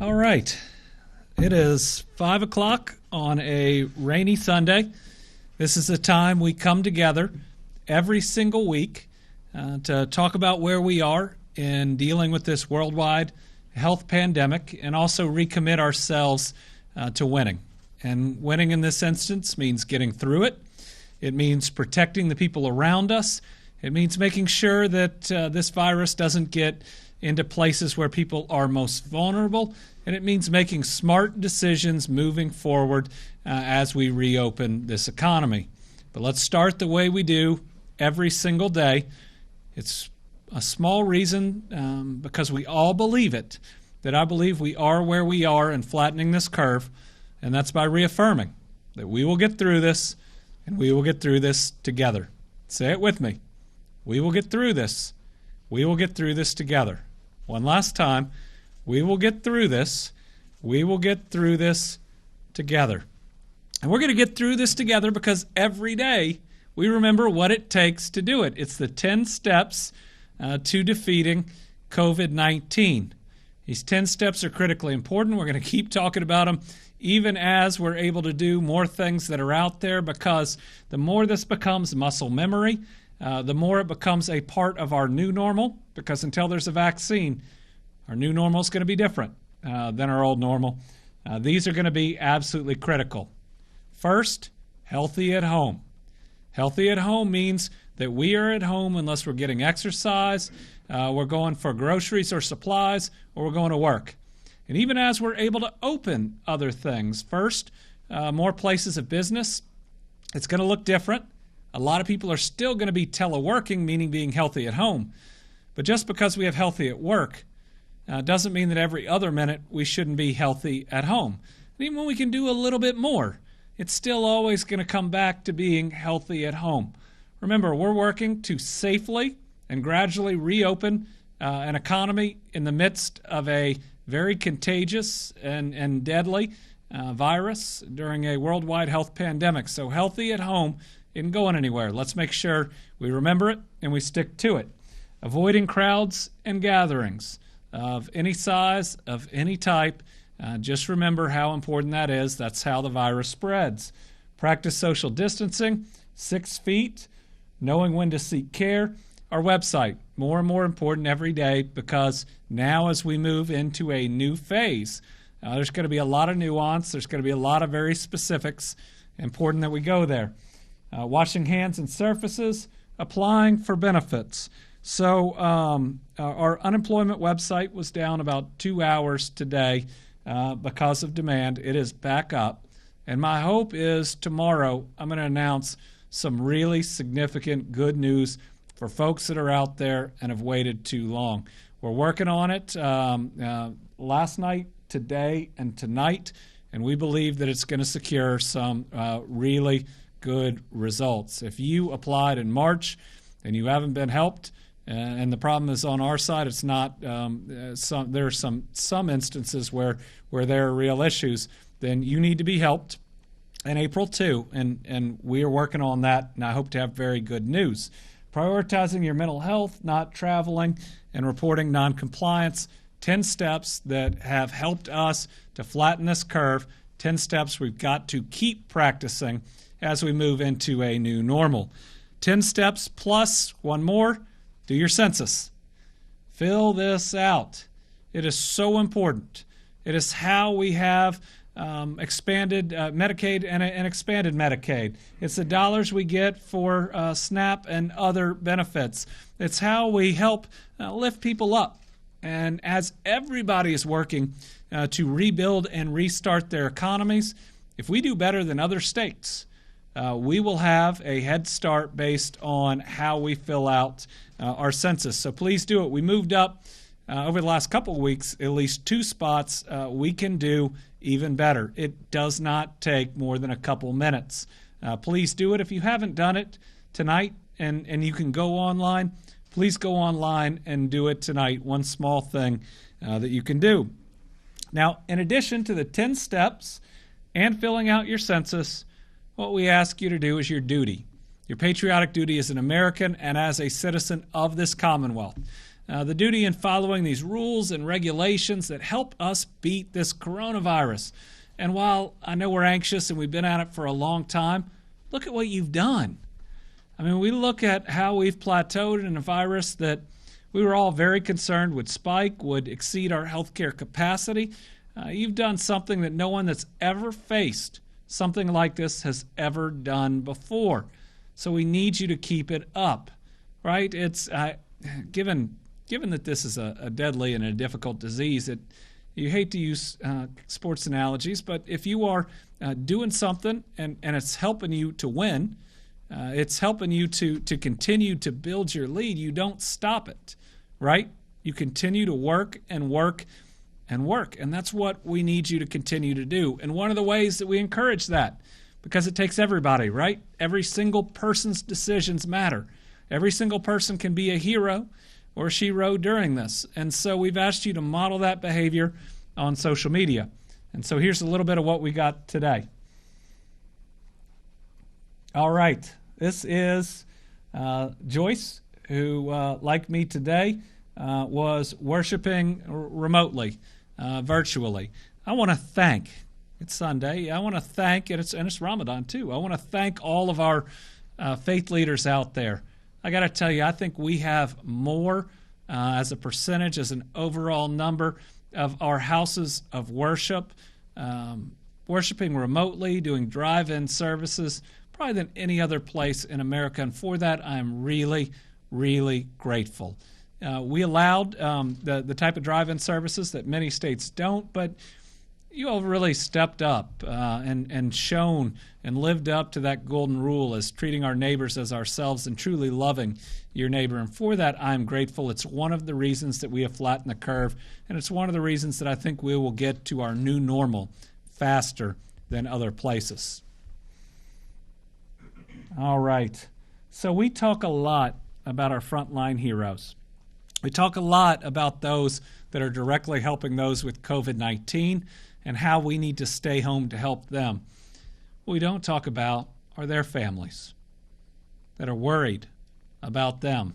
All right. It is 5 o'clock on a rainy Sunday. This is the time we come together every single week to talk about where we are in dealing with this worldwide health pandemic and also recommit ourselves to winning. And winning in this instance means getting through it. It means protecting the people around us. It means making sure that this virus doesn't get into places where people are most vulnerable. And it means making smart decisions moving forward as we reopen this economy. But let's start the way we do every single day. It's a small reason because we all believe it, that I believe we are where we are in flattening this curve, and that's by reaffirming that we will get through this, and we will get through this together. Say it with me. We will get through this. We will get through this together. One last time. We will get through this. We will get through this together. And we're going to get through this together because every day we remember what it takes to do it. It's the 10 steps to defeating COVID-19. These 10 steps are critically important. We're going to keep talking about them even as we're able to do more things that are out there, because the more this becomes muscle memory, the more it becomes a part of our new normal, because until there's a vaccine, our new normal is going to be different than our old normal. These are going to be absolutely critical. First, healthy at home. Healthy at home means that we are at home unless we're getting exercise, we're going for groceries or supplies, or we're going to work. And even as we're able to open other things, first, more places of business, it's going to look different. A lot of people are still going to be teleworking, meaning being healthy at home. But just because we have healthy at work doesn't mean that every other minute we shouldn't be healthy at home. And even when we can do a little bit more, it's still always going to come back to being healthy at home. Remember, we're working to safely and gradually reopen an economy in the midst of a very contagious and deadly virus during a worldwide health pandemic. So healthy at home isn't going anywhere. Let's make sure we remember it and we stick to it. Avoiding crowds and gatherings of any size, of any type. Just remember how important that is. That's how the virus spreads. Practice social distancing, 6 feet, knowing when to seek care. Our website, more and more important every day, because now as we move into a new phase, there's going to be a lot of nuance. There's going to be a lot of very specifics. Important that we go there. Washing hands and surfaces, applying for benefits. So our unemployment website was down about 2 hours today because of demand. It is back up. And my hope is tomorrow I'm going to announce some really significant good news for folks that are out there and have waited too long. We're working on it last night, today, and tonight, and we believe that it's going to secure some really good results. If you applied in March and you haven't been helped, and the problem is on our side, it's not. There are some instances where there are real issues. Then you need to be helped in April too, and we are working on that. And I hope to have very good news. Prioritizing your mental health, not traveling, and reporting noncompliance. 10 steps that have helped us to flatten this curve. 10 steps we've got to keep practicing as we move into a new normal. 10 steps plus one more. Do your census. Fill this out. It is so important. It is how we have expanded Medicaid and expanded Medicaid. It's the dollars we get for SNAP and other benefits. It's how we help lift people up. And as everybody is working to rebuild and restart their economies, if we do better than other states, we will have a head start based on how we fill out our census. So please do it. We moved up over the last couple of weeks, at least 2 spots. We can do even better. It does not take more than a couple minutes. Please do it. If you haven't done it tonight and you can go online, please go online and do it tonight. One small thing that you can do. Now, in addition to the 10 steps and filling out your census, what we ask you to do is your duty, your patriotic duty as an American and as a citizen of this Commonwealth. the duty in following these rules and regulations that help us beat this coronavirus. And while I know we're anxious and we've been at it for a long time, look at what you've done. I mean, we look at how we've plateaued in a virus that we were all very concerned would spike, would exceed our healthcare capacity. You've done something that no one that's ever faced something like this has ever done before. So we need you to keep it up, right? It's given that this is a deadly and a difficult disease, you hate to use sports analogies, but if you are doing something and it's helping you to win, it's helping you to continue to build your lead, you don't stop it, right? You continue to work and work and work, and that's what we need you to continue to do. And one of the ways that we encourage that, because it takes everybody, right? Every single person's decisions matter. Every single person can be a hero or shero during this. And so we've asked you to model that behavior on social media. And so here's a little bit of what we got today. All right. This is Joyce, who, like me today, was worshiping remotely, virtually. I want to thank, it's Sunday, I want to thank, and it's Ramadan too, I want to thank all of our faith leaders out there. I got to tell you, I think we have more as a percentage, as an overall number of our houses of worship, worshiping remotely, doing drive-in services, probably than any other place in America. And for that, I am really, really grateful. We allowed the type of drive-in services that many states don't, but you all really stepped up and shown and lived up to that golden rule as treating our neighbors as ourselves and truly loving your neighbor. And for that, I'm grateful. It's one of the reasons that we have flattened the curve, and it's one of the reasons that I think we will get to our new normal faster than other places. All right. So we talk a lot about our frontline heroes. We talk a lot about those that are directly helping those with COVID-19 and how we need to stay home to help them. What we don't talk about are their families that are worried about them,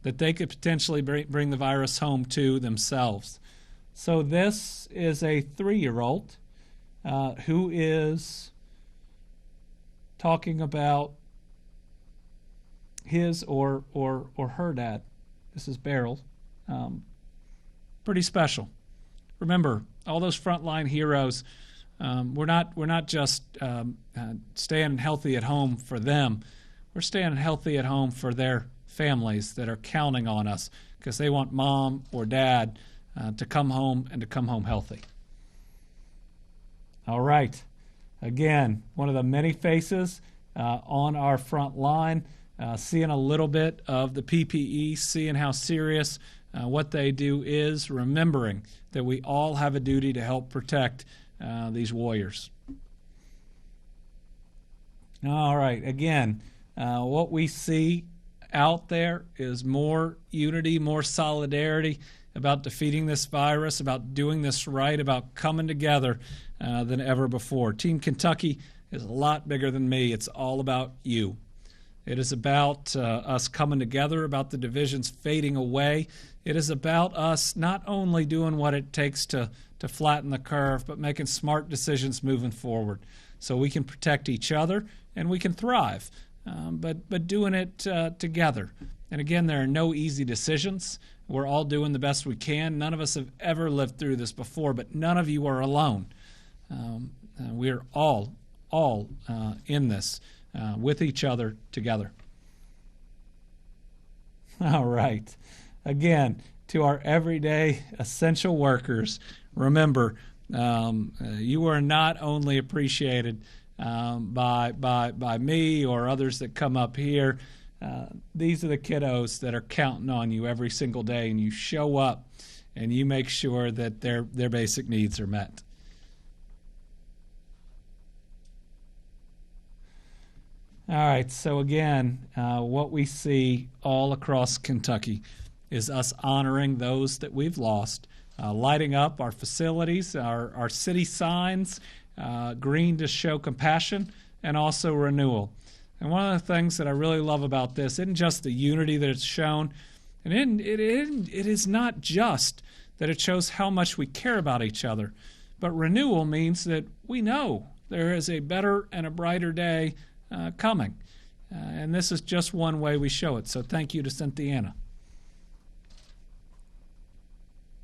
that they could potentially bring the virus home to themselves. So this is a 3-year-old who is talking about his or her dad. This is Beryl. Pretty special. Remember, all those frontline heroes, we're not just staying healthy at home for them. We're staying healthy at home for their families that are counting on us because they want mom or dad to come home and to come home healthy. All right. Again, one of the many faces on our front line, seeing a little bit of the PPE, seeing how serious what they do is, remembering that we all have a duty to help protect these warriors. All right, again, what we see out there is more unity, more solidarity about defeating this virus, about doing this right, about coming together than ever before. Team Kentucky is a lot bigger than me. It's all about you. It is about us coming together, about the divisions fading away. It is about us not only doing what it takes to flatten the curve, but making smart decisions moving forward so we can protect each other and we can thrive, but doing it together. And again, there are no easy decisions. We're all doing the best we can. None of us have ever lived through this before, but none of you are alone. We're all in this with each other together. All right. Again, to our everyday essential workers, remember, you are not only appreciated by me or others that come up here. These are the kiddos that are counting on you every single day, and you show up and you make sure that their basic needs are met. All right, so again, what we see all across Kentucky is us honoring those that we've lost, lighting up our facilities, our city signs, green to show compassion, and also renewal. And one of the things that I really love about this isn't just the unity that it's shown, And it is not just that it shows how much we care about each other, but renewal means that we know there is a better and a brighter day coming. And this is just one way we show it. So thank you to Cynthiana.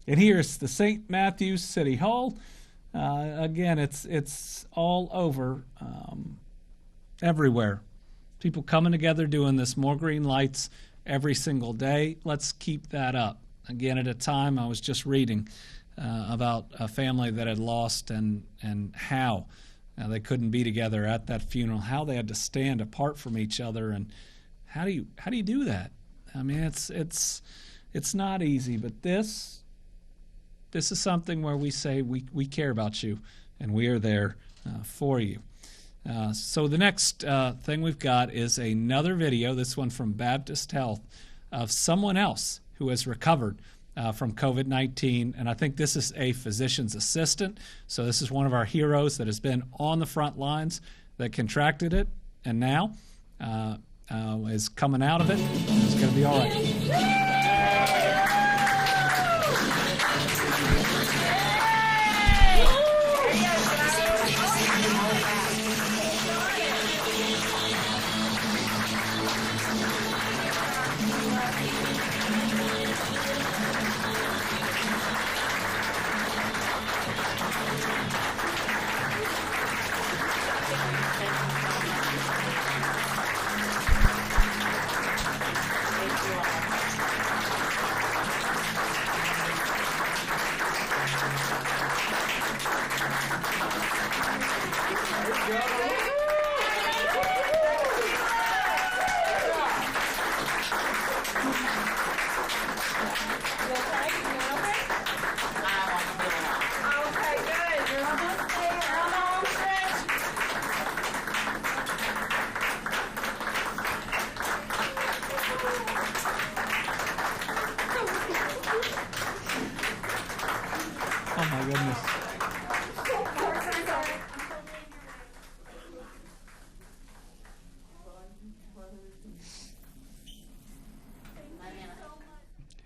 And here's the St. Matthews City Hall. Again, it's all over, everywhere. People coming together doing this, more green lights every single day. Let's keep that up. Again, at a time I was just reading about a family that had lost and how they couldn't be together at that funeral, how they had to stand apart from each other, and how do you do that? I mean, it's not easy, but this is something where we say we care about you and we are there for you. So the next thing we've got is another video, this one from Baptist Health, of someone else who has recovered from COVID-19, and I think this is a physician's assistant. So this is one of our heroes that has been on the front lines that contracted it and now is coming out of it. It's going to be all right. Oh my goodness.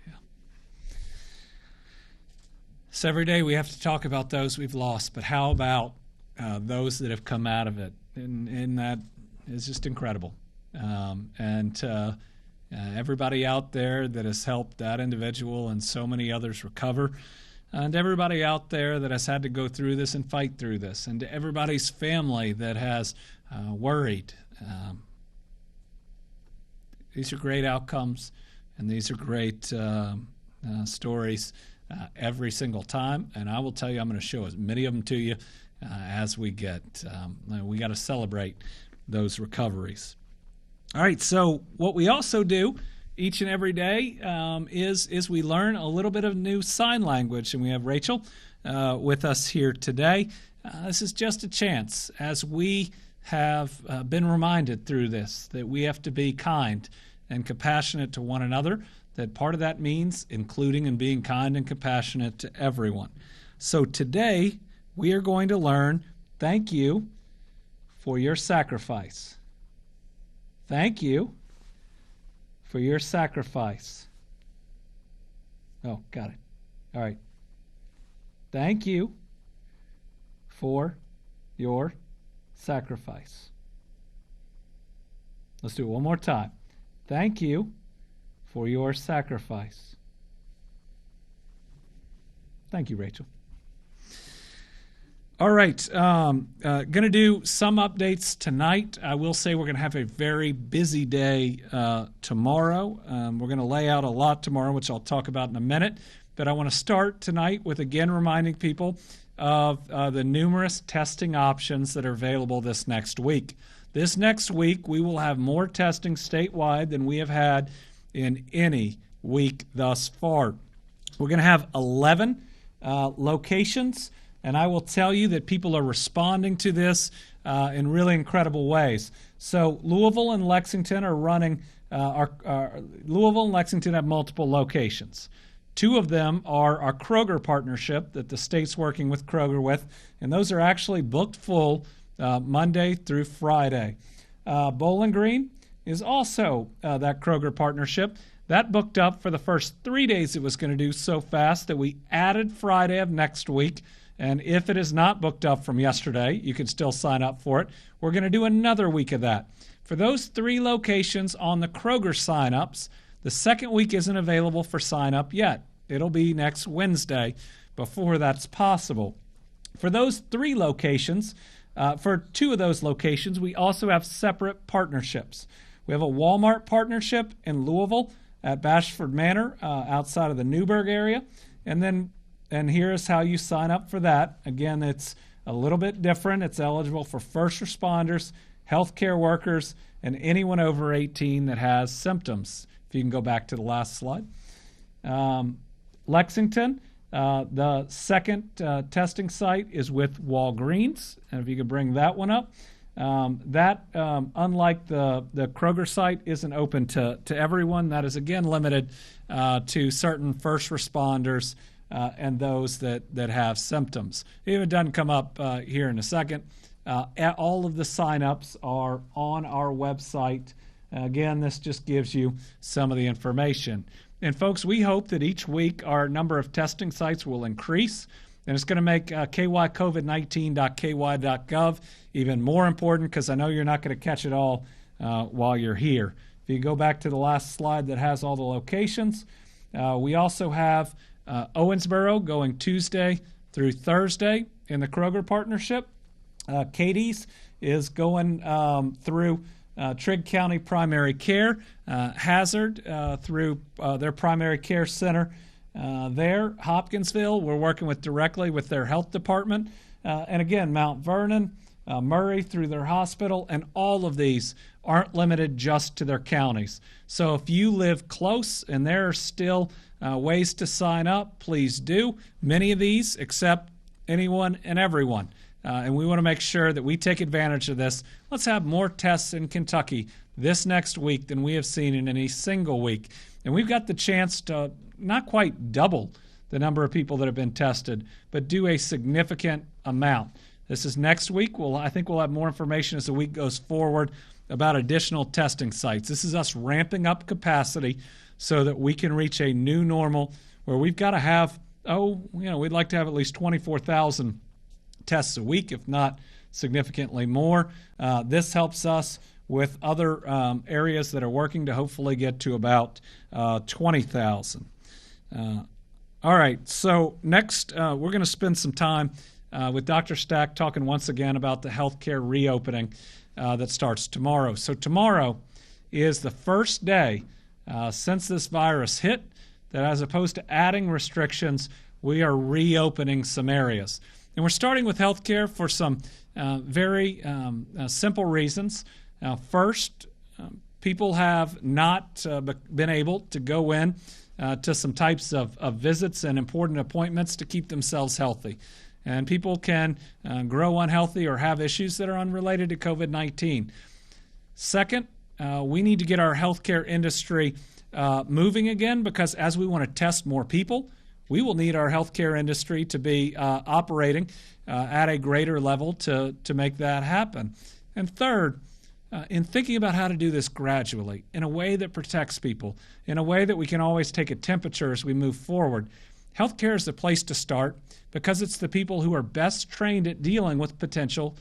Yeah. So every day we have to talk about those we've lost, but how about those that have come out of it? And that is just incredible. Everybody out there that has helped that individual and so many others recover, and everybody out there that has had to go through this and fight through this, and to everybody's family that has worried. These are great outcomes, and these are great stories every single time, and I will tell you, I'm going to show as many of them to you as we get. We got to celebrate those recoveries. All right, so what we also do each and every day is we learn a little bit of new sign language, and we have Rachel with us here today. This is just a chance, as we have been reminded through this, that we have to be kind and compassionate to one another, that part of that means including and being kind and compassionate to everyone. So today we are going to learn thank you for your sacrifice. Thank you for your sacrifice. Oh, got it. All right. Thank you for your sacrifice. Let's do it one more time. Thank you for your sacrifice. Thank you, Rachel. All right, going to do some updates tonight. I will say we're going to have a very busy day tomorrow. We're going to lay out a lot tomorrow, which I'll talk about in a minute. But I want to start tonight with, again, reminding people of the numerous testing options that are available this next week. This next week, we will have more testing statewide than we have had in any week thus far. We're going to have 11 locations. And I will tell you that people are responding to this in really incredible ways. So Louisville and Lexington are running, Louisville and Lexington have multiple locations. Two of them are our Kroger partnership that the state's working with Kroger with, and those are actually booked full Monday through Friday. Bowling Green is also that Kroger partnership. That booked up for the first 3 days it was going to do so fast that we added Friday of next week. And if it is not booked up from yesterday, you can still sign up for it. We're going to do another week of that. For those 3 locations on the Kroger sign-ups, the second week isn't available for sign-up yet. It'll be next Wednesday before that's possible. For those 3 locations, for 2 of those locations, we also have separate partnerships. We have a Walmart partnership in Louisville at Bashford Manor outside of the Newburgh area. And here's how you sign up for that. Again, it's a little bit different. It's eligible for first responders, healthcare workers, and anyone over 18 that has symptoms. If you can go back to the last slide. Lexington, the second testing site is with Walgreens. And if you could bring that one up. Unlike the Kroger site, isn't open to everyone. That is, again, limited to certain first responders and those that have symptoms. It doesn't come up here in a second. All of the sign-ups are on our website. Again, this just gives you some of the information. And folks, we hope that each week our number of testing sites will increase, and it's going to make kycovid19.ky.gov even more important, because I know you're not going to catch it all while you're here. If you go back to the last slide that has all the locations, we also have Owensboro going Tuesday through Thursday in the Kroger partnership. Katie's is going through Trigg County Primary Care, Hazard through their primary care center there. Hopkinsville, we're working directly with their health department. And again, Mount Vernon, Murray through their hospital, and all of these aren't limited just to their counties. So if you live close and there are still ways to sign up, please do. Many of these accept anyone and everyone. And we want to make sure that we take advantage of this. Let's have more tests in Kentucky this next week than we have seen in any single week. And we've got the chance to not quite double the number of people that have been tested, but do a significant amount. This is next week. I think we'll have more information as the week goes forward about additional testing sites. This is us ramping up capacity so that we can reach a new normal where we've got to have, we'd like to have at least 24,000 tests a week, if not significantly more. This helps us with other areas that are working to hopefully get to about 20,000. All right, so next we're going to spend some time with Dr. Stack talking once again about the healthcare reopening that starts tomorrow. So tomorrow is the first day since this virus hit that, as opposed to adding restrictions, we are reopening some areas. And we're starting with healthcare for some very simple reasons. First, people have not been able to go in to some types of visits and important appointments to keep themselves healthy. And people can grow unhealthy or have issues that are unrelated to COVID-19. Second, we need to get our healthcare industry moving again, because as we want to test more people, we will need our healthcare industry to be operating at a greater level to make that happen. And third, in thinking about how to do this gradually, in a way that protects people, in a way that we can always take a temperature as we move forward, healthcare is the place to start, because it's the people who are best trained at dealing with potential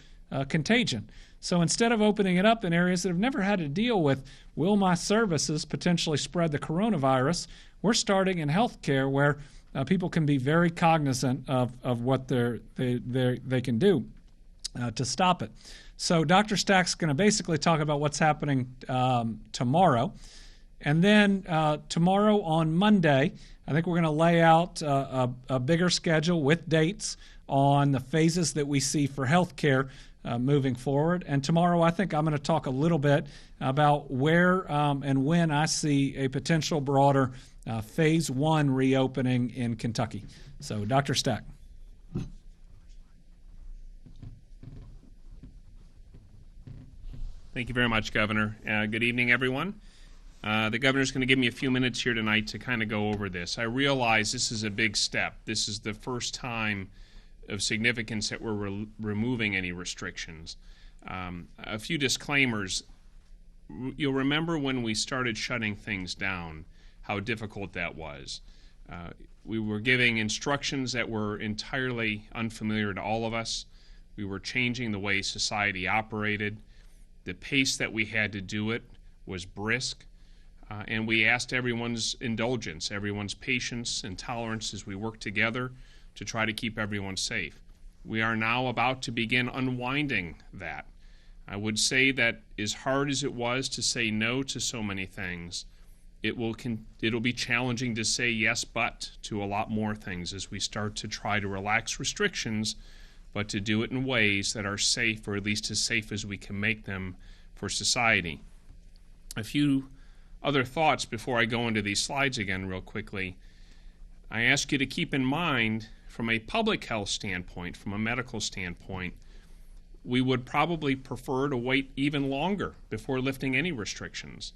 contagion. So instead of opening it up in areas that have never had to deal with, will my services potentially spread the coronavirus, we're starting in healthcare where people can be very cognizant of what they can do to stop it. So Dr. Stack's going to basically talk about what's happening tomorrow. And then tomorrow on Monday, I think we're going to lay out a bigger schedule with dates on the phases that we see for healthcare moving forward. And tomorrow, I think I'm going to talk a little bit about where and when I see a potential broader phase 1 reopening in Kentucky. So, Dr. Stack. Thank you very much, Governor. Good evening, everyone. The governor's going to give me a few minutes here tonight to kind of go over this. I realize this is a big step. This is the first time of significance that we're removing any restrictions. A few disclaimers. You'll remember when we started shutting things down, how difficult that was. We were giving instructions that were entirely unfamiliar to all of us. We were changing the way society operated. The pace that we had to do it was brisk. And we asked everyone's indulgence, everyone's patience and tolerance as we worked together to try to keep everyone safe. We are now about to begin unwinding that. I would say that as hard as it was to say no to so many things, it'll be challenging to say yes but to a lot more things as we start to try to relax restrictions, but to do it in ways that are safe, or at least as safe as we can make them for society. A few other thoughts before I go into these slides again real quickly. I ask you to keep in mind, from a public health standpoint, from a medical standpoint, we would probably prefer to wait even longer before lifting any restrictions.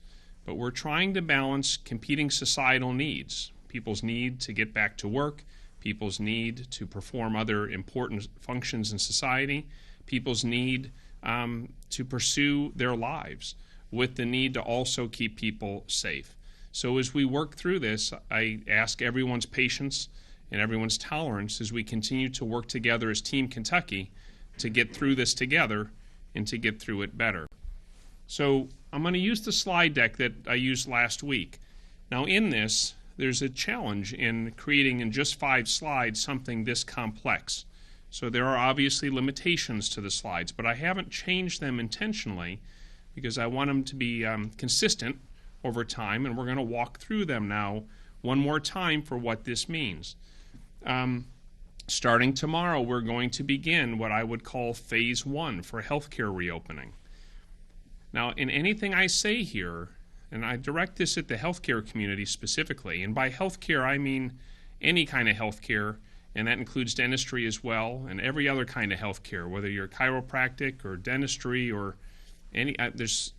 But we're trying to balance competing societal needs, people's need to get back to work, people's need to perform other important functions in society, people's need to pursue their lives, with the need to also keep people safe. So as we work through this, I ask everyone's patience and everyone's tolerance as we continue to work together as Team Kentucky to get through this together and to get through it better. So I'm going to use the slide deck that I used last week. Now in this, there's a challenge in creating in just 5 slides something this complex. So there are obviously limitations to the slides, but I haven't changed them intentionally because I want them to be consistent over time, and we're going to walk through them now one more time for what this means. Starting tomorrow, we're going to begin what I would call phase 1 for healthcare reopening. Now, in anything I say here, and I direct this at the healthcare community specifically, and by healthcare I mean any kind of healthcare, and that includes dentistry as well, and every other kind of healthcare, whether you're chiropractic or dentistry or any.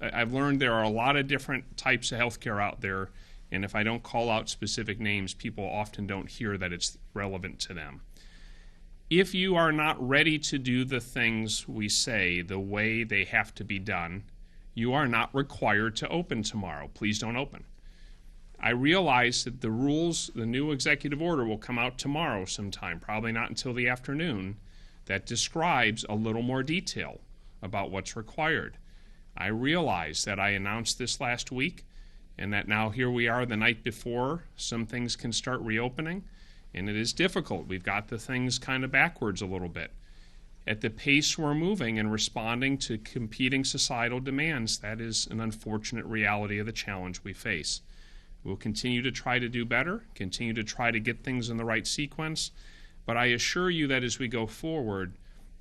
I've learned there are a lot of different types of healthcare out there, and if I don't call out specific names, people often don't hear that it's relevant to them. If you are not ready to do the things we say the way they have to be done, you are not required to open tomorrow. Please don't open. I realize that the rules, the new executive order will come out tomorrow sometime, probably not until the afternoon, that describes a little more detail about what's required. I realize that I announced this last week and that now here we are the night before some things can start reopening, and it is difficult. We've got the things kind of backwards a little bit. At the pace we're moving and responding to competing societal demands, that is an unfortunate reality of the challenge we face. We'll continue to try to do better, continue to try to get things in the right sequence, but I assure you that as we go forward,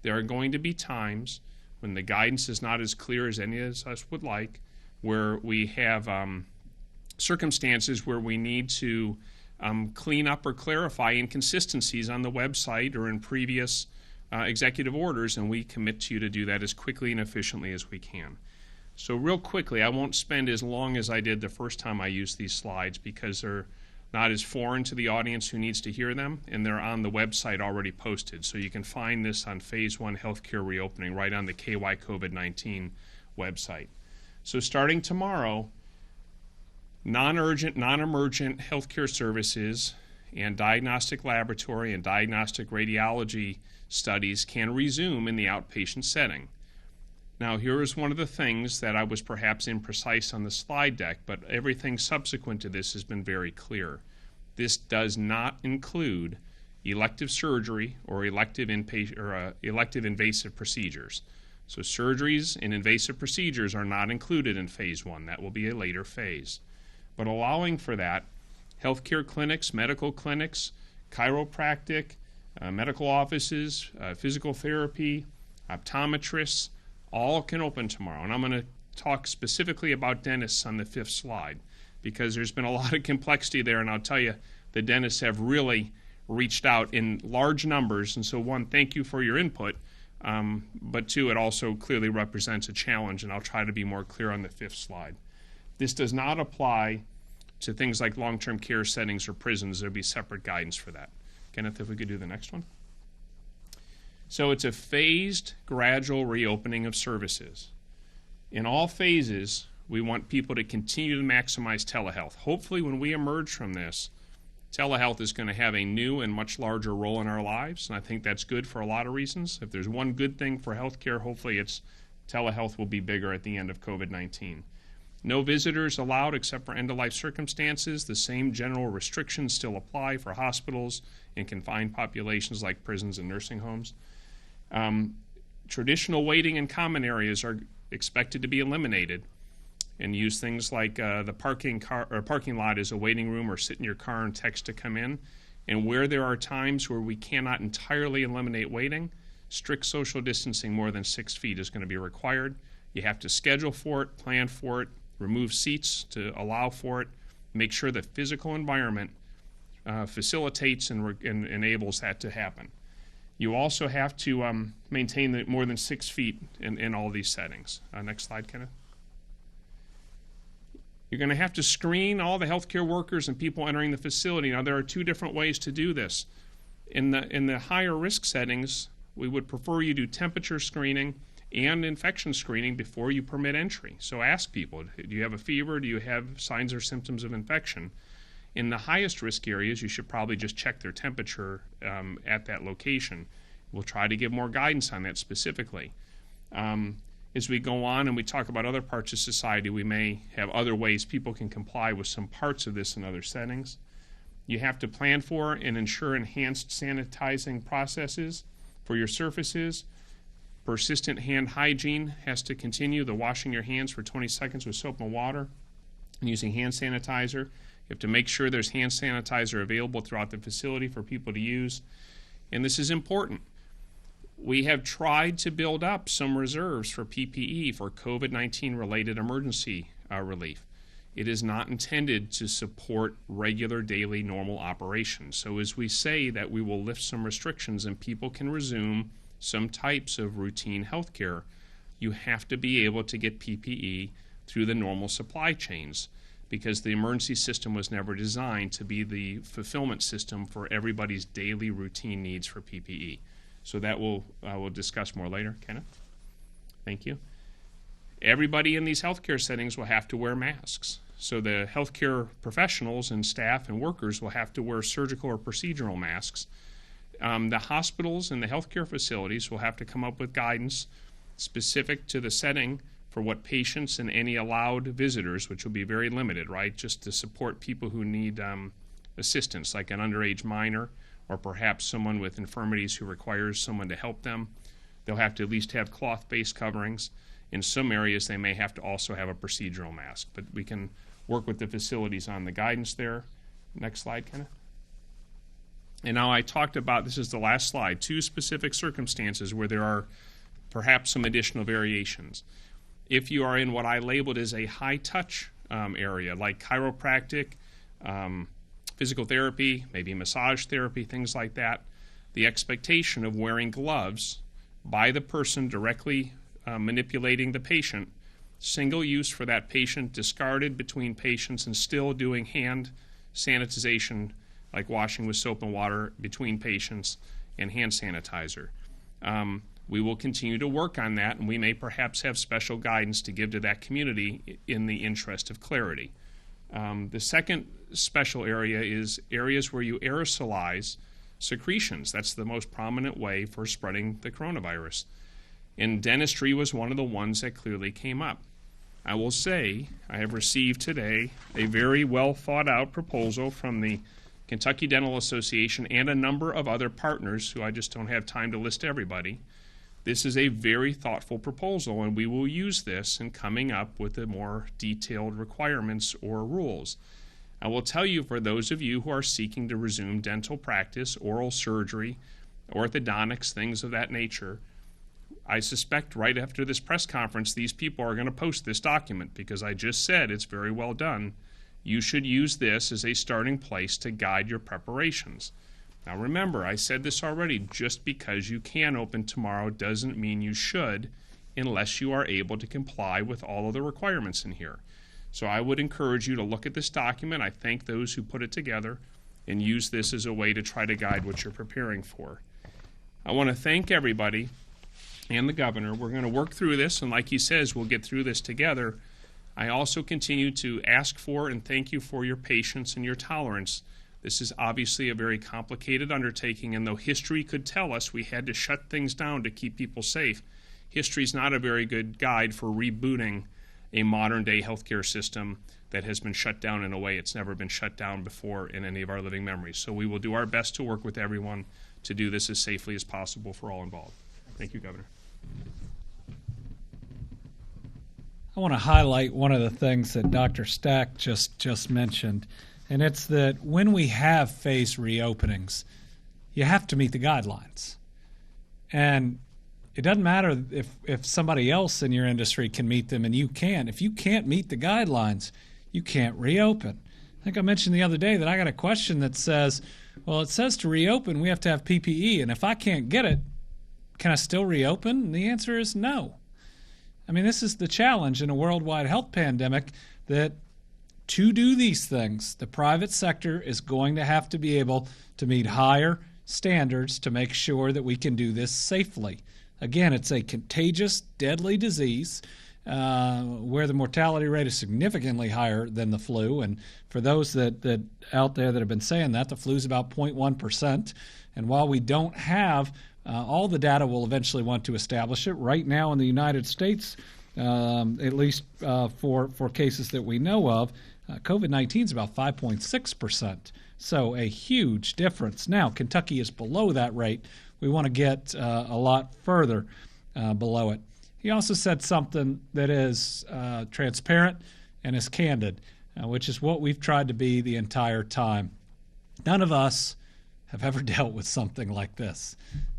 there are going to be times when the guidance is not as clear as any of us would like, where we have circumstances where we need to clean up or clarify inconsistencies on the website or in previous executive orders, and we commit to you to do that as quickly and efficiently as we can. So real quickly, I won't spend as long as I did the first time I used these slides because they're not as foreign to the audience who needs to hear them, and they're on the website already posted. So you can find this on Phase 1 Healthcare Reopening right on the KY COVID-19 website. So starting tomorrow, non-urgent, non-emergent healthcare services and diagnostic laboratory and diagnostic radiology studies can resume in the outpatient setting. Now, here is one of the things that I was perhaps imprecise on the slide deck, but everything subsequent to this has been very clear. This does not include elective surgery or elective invasive procedures. So surgeries and invasive procedures are not included in Phase 1. That will be a later phase. But allowing for that, healthcare clinics, medical clinics, chiropractic, medical offices, physical therapy, optometrists, all can open tomorrow. And I'm going to talk specifically about dentists on the 5th slide because there's been a lot of complexity there, and I'll tell you, the dentists have really reached out in large numbers. And so, one, thank you for your input, but two, it also clearly represents a challenge, and I'll try to be more clear on the 5th slide. This does not apply to things like long-term care settings or prisons. There'll be separate guidance for that. Kenneth, if we could do the next one. So it's a phased, gradual reopening of services. In all phases, We want people to continue to maximize telehealth. Hopefully, when we emerge from this, telehealth is going to have a new and much larger role in our lives, and I think that's good for a lot of reasons. If there's one good thing for healthcare, hopefully it's telehealth will be bigger at the end of COVID-19. No visitors allowed except for end-of-life circumstances. The same general restrictions still apply for hospitals and confined populations like prisons and nursing homes. Traditional waiting in common areas are expected to be eliminated, and use things like the parking lot as a waiting room, or sit in your car and text to come in. And where there are times where we cannot entirely eliminate waiting, strict social distancing more than 6 feet is going to be required. You have to schedule for it, plan for it, remove seats to allow for it, make sure the physical environment facilitates and enables that to happen. You also have to maintain more than 6 feet in all these settings. Next slide, Kenneth. You're going to have to screen all the healthcare workers and people entering the facility. Now, there are 2 different ways to do this. In the higher risk settings, we would prefer you do temperature screening and infection screening before you permit entry. So ask people, do you have a fever? Do you have signs or symptoms of infection? In the highest risk areas, you should probably just check their temperature at that location. We'll try to give more guidance on that specifically. As we go on and we talk about other parts of society, we may have other ways people can comply with some parts of this in other settings. You have to plan for and ensure enhanced sanitizing processes for your surfaces. Persistent hand hygiene has to continue, the washing your hands for 20 seconds with soap and water and using hand sanitizer. You have to make sure there's hand sanitizer available throughout the facility for people to use. And this is important. We have tried to build up some reserves for PPE for COVID-19 related emergency relief. It is not intended to support regular daily normal operations. So as we say that we will lift some restrictions and people can resume some types of routine health care, you have to be able to get PPE through the normal supply chains, because the emergency system was never designed to be the fulfillment system for everybody's daily routine needs for PPE. So that we'll discuss more later. Kenneth? Thank you. Everybody in these healthcare settings will have to wear masks. So the healthcare professionals and staff and workers will have to wear surgical or procedural masks. The hospitals and the healthcare facilities will have to come up with guidance specific to the setting for what patients and any allowed visitors, which will be very limited, right, just to support people who need assistance, like an underage minor or perhaps someone with infirmities who requires someone to help them. They'll have to at least have cloth-based coverings. In some areas, they may have to also have a procedural mask, but we can work with the facilities on the guidance there. Next slide, Kenneth. And now I talked about, this is the last slide, 2 specific circumstances where there are perhaps some additional variations. If you are in what I labeled as a high-touch area, like chiropractic, physical therapy, maybe massage therapy, things like that, the expectation of wearing gloves by the person directly manipulating the patient, single use for that patient, discarded between patients, and still doing hand sanitization, like washing with soap and water between patients, and hand sanitizer. We will continue to work on that, and we may perhaps have special guidance to give to that community in the interest of clarity. The second special area is areas where you aerosolize secretions. That's the most prominent way for spreading the coronavirus. And dentistry was one of the ones that clearly came up. I will say I have received today a very well thought out proposal from the Kentucky Dental Association and a number of other partners who I just don't have time to list everybody. This is a very thoughtful proposal, and we will use this in coming up with the more detailed requirements or rules. I will tell you, for those of you who are seeking to resume dental practice, oral surgery, orthodontics, things of that nature, I suspect right after this press conference, these people are going to post this document, because I just said it's very well done. You should use this as a starting place to guide your preparations. Now remember, I said this already, just because you can open tomorrow doesn't mean you should, unless you are able to comply with all of the requirements in here. So I would encourage you to look at this document. I thank those who put it together, and use this as a way to try to guide what you're preparing for. I want to thank everybody and the governor. We're going to work through this, and like he says, we'll get through this together. I also continue to ask for and thank you for your patience and your tolerance. This is obviously a very complicated undertaking, and though history could tell us we had to shut things down to keep people safe, history is not a very good guide for rebooting a modern-day healthcare system that has been shut down in a way it's never been shut down before in any of our living memories. So we will do our best to work with everyone to do this as safely as possible for all involved. Thank you, Governor. I want to highlight one of the things that Dr. Stack just mentioned, and it's that when we have phased reopenings, you have to meet the guidelines. And it doesn't matter if somebody else in your industry can meet them and you can't. If you can't meet the guidelines, you can't reopen. I think I mentioned the other day that I got a question that says, well, it says to reopen, we have to have PPE, and if I can't get it, can I still reopen? And the answer is no. I mean, this is the challenge in a worldwide health pandemic, that to do these things, the private sector is going to have to be able to meet higher standards to make sure that we can do this safely. Again, it's a contagious, deadly disease where the mortality rate is significantly higher than the flu. And for those that out there that have been saying that, the flu is about 0.1%. And while we don't have all the data, we'll eventually want to establish it. Right now in the United States, at least for cases that we know of, COVID-19 is about 5.6%. So a huge difference. Now, Kentucky is below that rate. We want to get a lot further below it. He also said something that is transparent and is candid, which is what we've tried to be the entire time. None of us have ever dealt with something like this.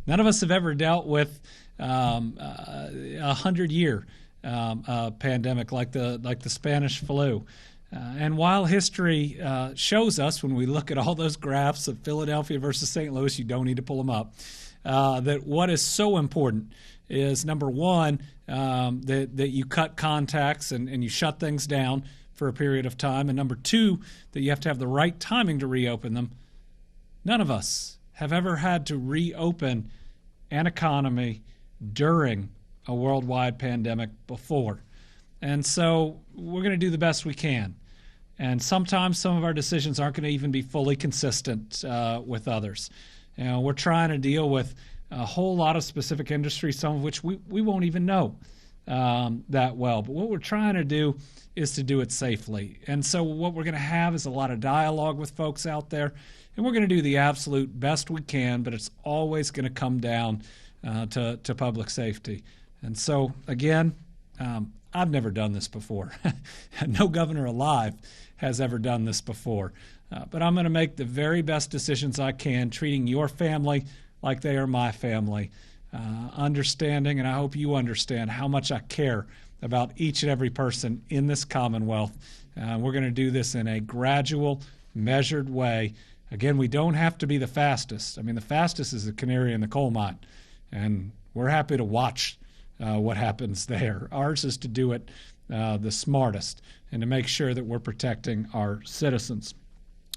None of us have ever dealt with a 100-year pandemic like the Spanish flu. And while history shows us, when we look at all those graphs of Philadelphia versus St. Louis, you don't need to pull them up, that what is so important is, number one, that you cut contacts and you shut things down for a period of time, and number two, that you have to have the right timing to reopen them. None of us have ever had to reopen an economy during a worldwide pandemic before. And so we're going to do the best we can. And sometimes some of our decisions aren't going to even be fully consistent with others. You know, we're trying to deal with a whole lot of specific industries, some of which we won't even know that well. But what we're trying to do is to do it safely. And so what we're going to have is a lot of dialogue with folks out there, and we're going to do the absolute best we can, but it's always going to come down to public safety. And so, again, I've never done this before. No governor alive has ever done this before. But I'm going to make the very best decisions I can, treating your family like they are my family, understanding, and I hope you understand how much I care about each and every person in this Commonwealth. We're going to do this in a gradual, measured way. Again, we don't have to be the fastest. I mean, the fastest is the canary in the coal mine, and we're happy to watch what happens there. Ours is to do it the smartest and to make sure that we're protecting our citizens.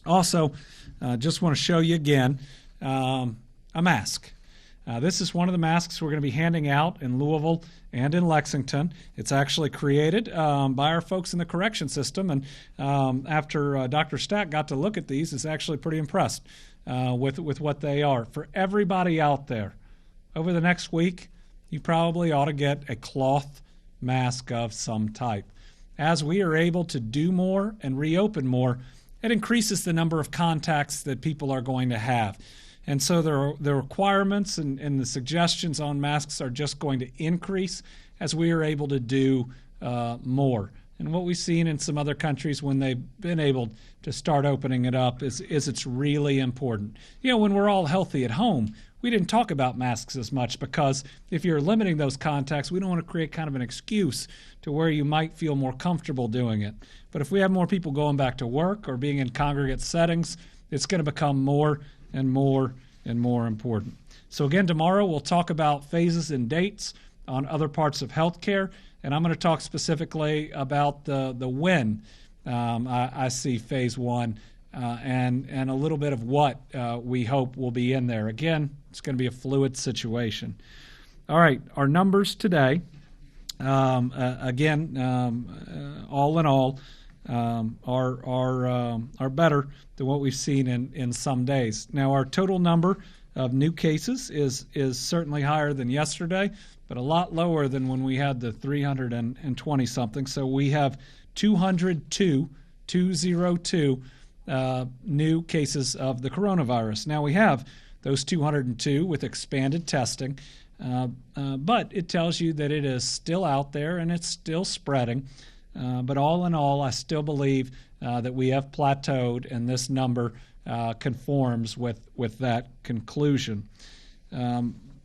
Also, just want to show you again a mask. This is one of the masks we're going to be handing out in Louisville and in Lexington. It's actually created by our folks in the correction system, and after Dr. Stack got to look at these, is actually pretty impressed with what they are. For everybody out there, over the next week, you probably ought to get a cloth mask of some type. As we are able to do more and reopen more, it increases the number of contacts that people are going to have. And so the requirements and the suggestions on masks are just going to increase as we are able to do more. And what we've seen in some other countries when they've been able to start opening it up is it's really important. You know, when we're all healthy at home, we didn't talk about masks as much because if you're limiting those contacts, we don't want to create kind of an excuse to where you might feel more comfortable doing it. But if we have more people going back to work or being in congregate settings, it's going to become more and more and more important. So again, tomorrow we'll talk about phases and dates on other parts of healthcare, and I'm going to talk specifically about the when I see phase one and a little bit of what we hope will be in there. Again, it's going to be a fluid situation. All right, our numbers today. Again, all in all, are better than what we've seen in some days. Now, our total number of new cases is certainly higher than yesterday, but a lot lower than when we had the 320 something. So we have 202 new cases of the coronavirus. Now we have those 202 with expanded testing, but it tells you that it is still out there and it's still spreading. But all in all, I still believe that we have plateaued, and this number conforms with that conclusion.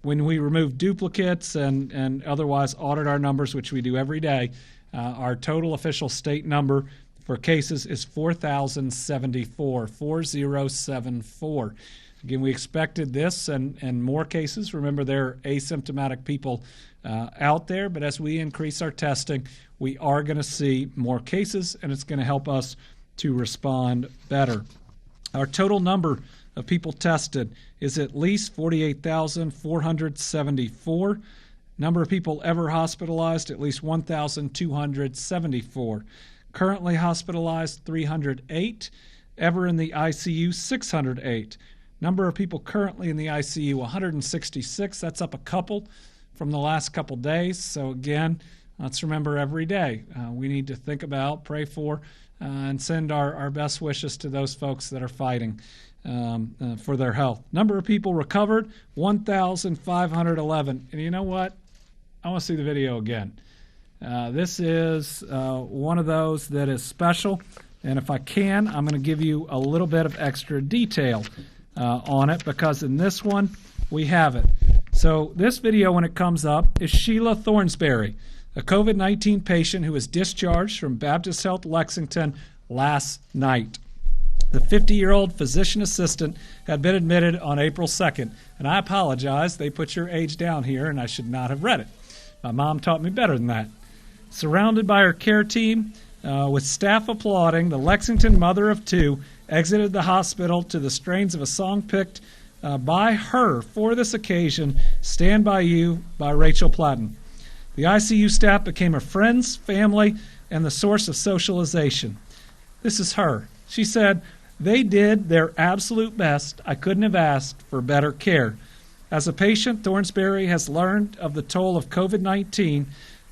When we remove duplicates and otherwise audit our numbers, which we do every day, our total official state number for cases is 4,074, 4074. Again, we expected this and more cases. Remember, there are asymptomatic people out there, but as we increase our testing, we are going to see more cases, and it's going to help us to respond better. Our total number of people tested is at least 48,474. Number of people ever hospitalized, at least 1,274. Currently hospitalized, 308. Ever in the ICU, 608. Number of people currently in the ICU, 166. That's up a couple from the last couple days. So again, let's remember every day we need to think about, pray for, and send our best wishes to those folks that are fighting for their health. Number of people recovered, 1,511. And you know what? I want to see the video again. This is one of those that is special. And if I can, I'm going to give you a little bit of extra detail on it, because in this one, we have it. So this video, when it comes up, is Sheila Thornsberry, a COVID-19 patient who was discharged from Baptist Health Lexington last night. The 50-year-old physician assistant had been admitted on April 2nd. And I apologize, they put your age down here, and I should not have read it. My mom taught me better than that. Surrounded by her care team, with staff applauding, the Lexington mother of two exited the hospital to the strains of a song picked by her for this occasion, Stand By You by Rachel Platten. The ICU staff became her friends, family, and the source of socialization. This is her. She said, "They did their absolute best. I couldn't have asked for better care." As a patient, Thornsberry has learned of the toll of COVID-19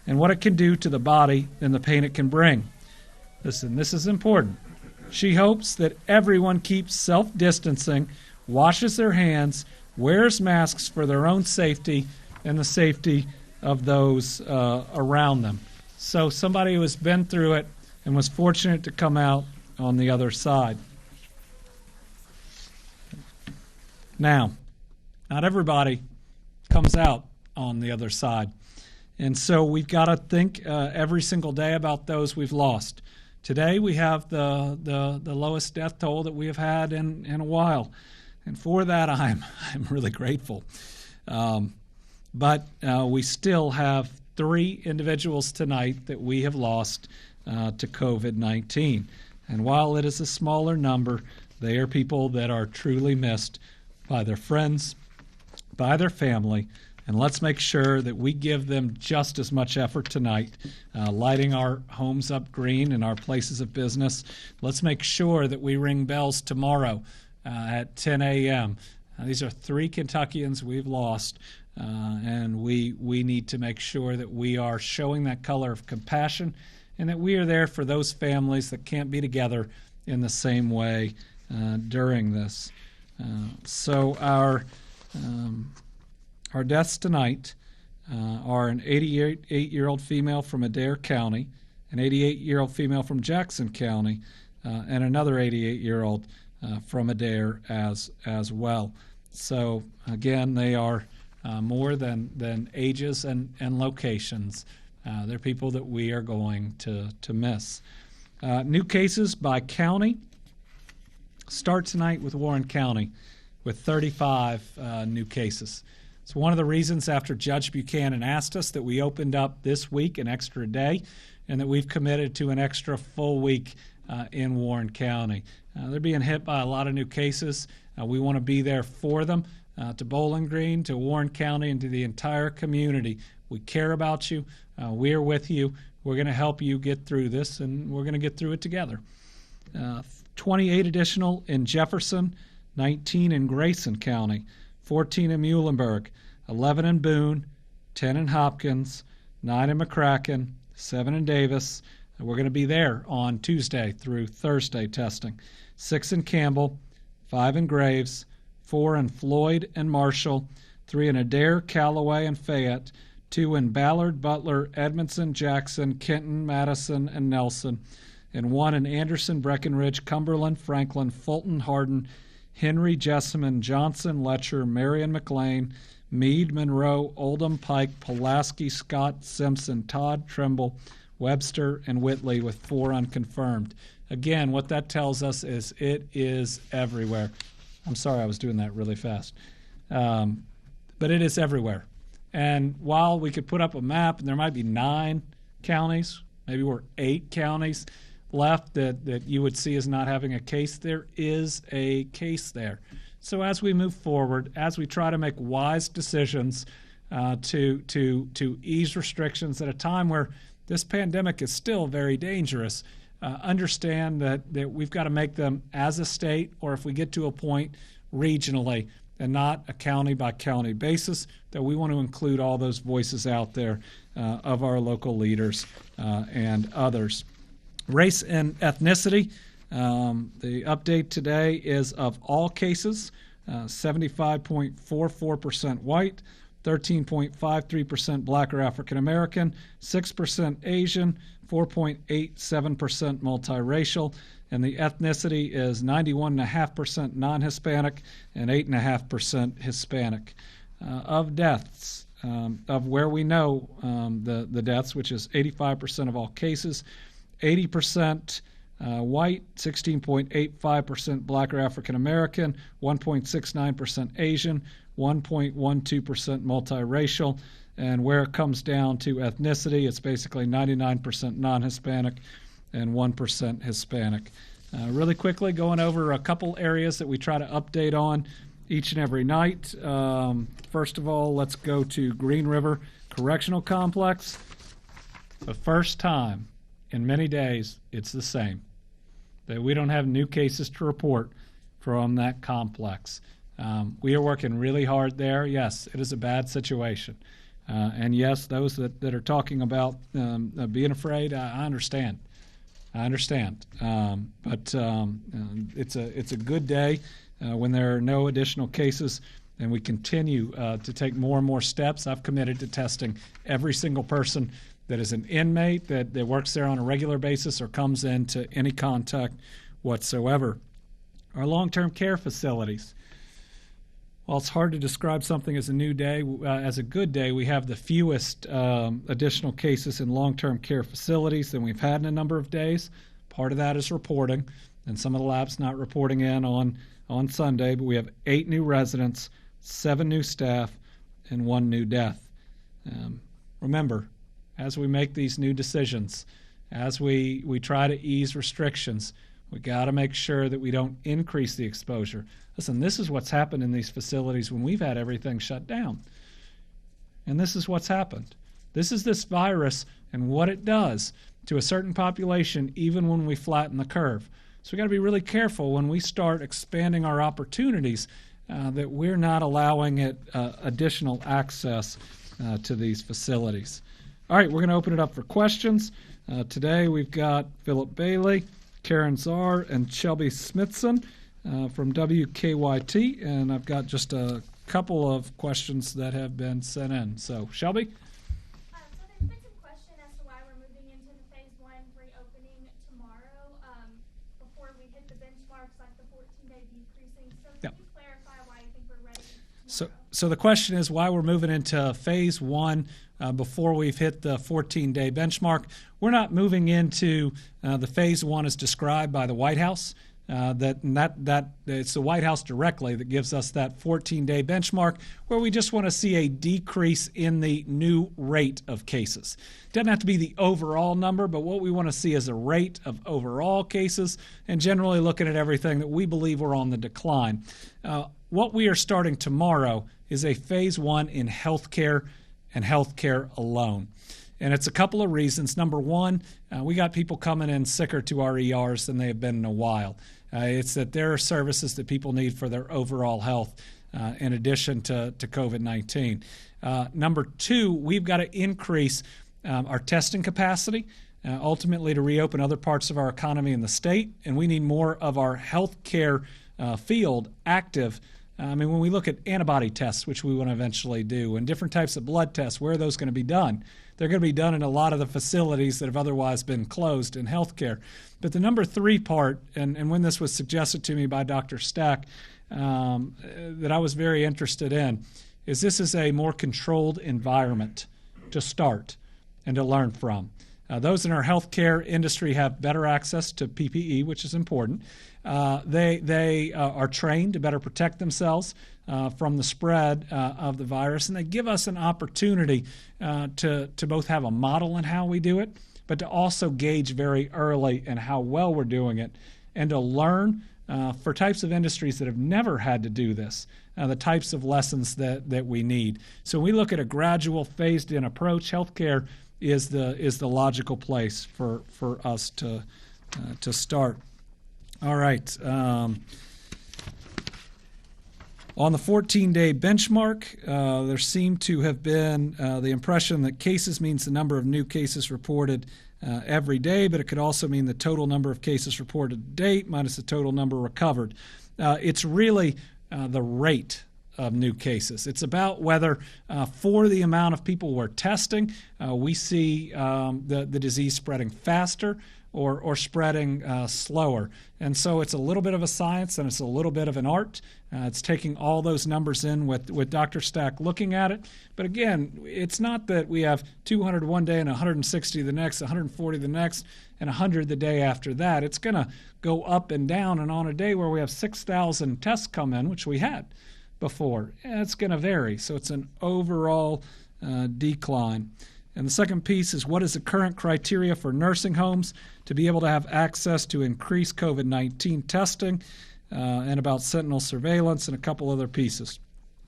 and what it can do to the body and the pain it can bring. Listen, this is important. She hopes that everyone keeps self-distancing, washes their hands, wears masks for their own safety and the safety of those around them. So somebody who has been through it and was fortunate to come out on the other side. Now, not everybody comes out on the other side. And so we've got to think every single day about those we've lost. Today we have the lowest death toll that we have had in a while. And for that, I'm really grateful. But we still have 3 individuals tonight that we have lost to COVID-19. And while it is a smaller number, they are people that are truly missed by their friends, by their family, and let's make sure that we give them just as much effort tonight, lighting our homes up green and our places of business. Let's make sure that we ring bells tomorrow at 10 a.m. These are 3 Kentuckians we've lost, and we need to make sure that we are showing that color of compassion and that we are there for those families that can't be together in the same way during this. So our deaths tonight are an 88-year-old female from Adair County, an 88-year-old female from Jackson County, and another 88-year-old from Adair as well. So again, they are more than ages and locations. They're people that we are going to miss. New cases by county start tonight with Warren County with 35 new cases. It's one of the reasons after Judge Buchanan asked us that we opened up this week an extra day and that we've committed to an extra full week in Warren County. They're being hit by a lot of new cases. We want to be there for them, to Bowling Green, to Warren County, and to the entire community. We care about you. We are with you. We're going to help you get through this, and we're going to get through it together. 28 additional in Jefferson, 19 in Grayson County, 14 in Muhlenberg, 11 in Boone, 10 in Hopkins, 9 in McCracken, 7 in Davis. We're going to be there on Tuesday through Thursday testing. 6 in Campbell, 5 in Graves, 4 in Floyd and Marshall, 3 in Adair, Callaway, and Fayette, 2 in Ballard, Butler, Edmondson, Jackson, Kenton, Madison, and Nelson, and 1 in Anderson, Breckenridge, Cumberland, Franklin, Fulton, Hardin, Henry, Jessamine, Johnson, Letcher, Marion, McLean, Meade, Monroe, Oldham, Pike, Pulaski, Scott, Simpson, Todd, Trimble, Webster, and Whitley, with 4 unconfirmed. Again, what that tells us is it is everywhere. I'm sorry I was doing that really fast. But it is everywhere. And while we could put up a map, and there might be 9 counties, maybe we're 8 counties left that you would see as not having a case, there is a case there. So as we move forward, as we try to make wise decisions to ease restrictions at a time where this pandemic is still very dangerous, understand that we've got to make them as a state, or if we get to a point, regionally, and not a county-by-county basis, that we want to include all those voices out there of our local leaders and others. Race and ethnicity. The update today is of all cases, 75.44% white, 13.53% black or African American, 6% Asian, 4.87% multiracial, and the ethnicity is 91.5% non-Hispanic and 8.5% Hispanic. Of deaths, of where we know the deaths, which is 85% of all cases, 80% white, 16.85% black or African American, 1.69% Asian, 1.12% multiracial, and where it comes down to ethnicity, it's basically 99% non-Hispanic and 1% Hispanic. Really quickly, going over a couple areas that we try to update on each and every night. First of all, let's go to Green River Correctional Complex. The first time in many days, it's the same. That we don't have new cases to report from that complex. We are working really hard there. Yes, it is a bad situation. And yes, those that are talking about being afraid, I understand. But it's a good day when there are no additional cases, and we continue to take more and more steps. I've committed to testing every single person that is an inmate that works there on a regular basis or comes into any contact whatsoever. Our long-term care facilities. While it's hard to describe something as a new day, as a good day, we have the fewest additional cases in long-term care facilities than we've had in a number of days. Part of that is reporting, and some of the labs not reporting in on Sunday, but we have 8 new residents, 7 new staff, and 1 new death. Remember, as we make these new decisions, as we try to ease restrictions, we got to make sure that we don't increase the exposure. Listen, this is what's happened in these facilities when we've had everything shut down. And this is what's happened. This is this virus and what it does to a certain population even when we flatten the curve. So we got to be really careful when we start expanding our opportunities that we're not allowing it additional access to these facilities. All right, we're going to open it up for questions. Today we've got Philip Bailey, Karen Czar, and Shelby Smithson from WKYT, and I've got just a couple of questions that have been sent in. So, Shelby? So there's been some question as to why we're moving into the Phase 1 reopening tomorrow before we hit the benchmarks like the 14-day decreasing. So can you clarify why you think we're ready tomorrow? So the question is why we're moving into Phase 1 before we've hit the 14-day benchmark. We're not moving into the Phase 1 as described by the White House. That it's the White House directly that gives us that 14-day benchmark where we just want to see a decrease in the new rate of cases. It doesn't have to be the overall number, but what we want to see is a rate of overall cases, and generally looking at everything that we believe we're on the decline. What we are starting tomorrow is a phase 1 in healthcare and healthcare alone. And it's a couple of reasons. Number one, we got people coming in sicker to our ERs than they have been in a while. It's that there are services that people need for their overall health in addition to COVID-19. Number two, we've got to increase our testing capacity, ultimately to reopen other parts of our economy in the state, and we need more of our healthcare field active. When we look at antibody tests, which we want to eventually do, and different types of blood tests, where are those going to be done? They're going to be done in a lot of the facilities that have otherwise been closed in healthcare. But the number three part, and when this was suggested to me by Dr. Stack, that I was very interested in, is this is a more controlled environment to start and to learn from. Those in our healthcare industry have better access to PPE, which is important. They are trained to better protect themselves from the spread of the virus, and they give us an opportunity to both have a model in how we do it, but to also gauge very early in how well we're doing it, and to learn for types of industries that have never had to do this, the types of lessons that we need. So when we look at a gradual, phased-in approach, healthcare is the logical place for us to start. All right. On the 14-day benchmark, there seemed to have been the impression that cases means the number of new cases reported every day, but it could also mean the total number of cases reported to date minus the total number recovered. It's really the rate of new cases. It's about whether for the amount of people we're testing, we see the disease spreading faster or spreading slower. And so it's a little bit of a science and it's a little bit of an art. It's taking all those numbers in with Dr. Stack looking at it. But again, it's not that we have 200 one day and 160 the next, 140 the next, and 100 the day after that. It's going to go up and down. And on a day where we have 6,000 tests come in, which we had before, it's going to vary. So it's an overall decline. And the second piece is, what is the current criteria for nursing homes to be able to have access to increased COVID-19 testing, and about sentinel surveillance, and a couple other pieces.